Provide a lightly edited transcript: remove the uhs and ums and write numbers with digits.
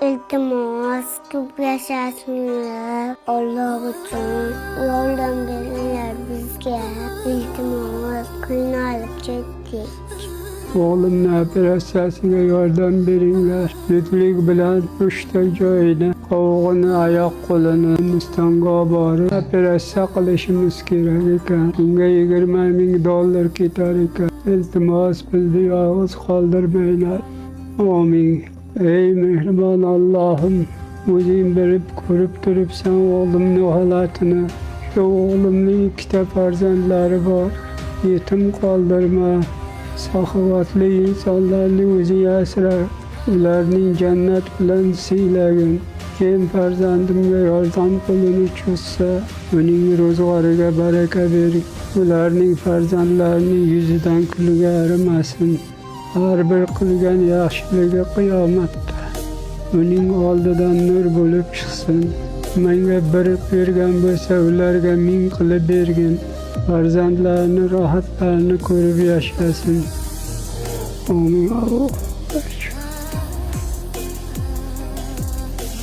İltimos ko'p yashashinglar, Alloh uchun yordam beringlar bizga. İltimos qiynalib ketdik. Oğlumni operatsiyasiga yordam beringlar. Zudlik bilan 3ta joyini, qovog'ini, oyoq qo'lini Hindistonga borib operatsiya qilishimiz kerak ekan. Bunga $20,000 ketar ekan. Iltimos bizni yolg'iz qoldirmanglar. Amin. Ey mehribon Allohim, o'zing bilib ko'rib turibsan o'g'limning holatini. Shu o'g'limning 2ta farzandlari bor. Yetim qoldirma. Saxovatli insonlarni o'zing asra, ularning jannat bilan siylagin. Kim farzandimga yordam qo'lini cho'zsa, uning ro'zg'origa baraka bering. Ularning farzandlarining yuzidan kulgi arimasin. Har bir qilgan yaxshiligi qiyomatda uning oldidan nur bo'lib chiqsin. Menga bir bergan bo'lsa, ularga 1000 qilib bergin. Farzandlarni rohatlarini ko'rib yashasın. Amin.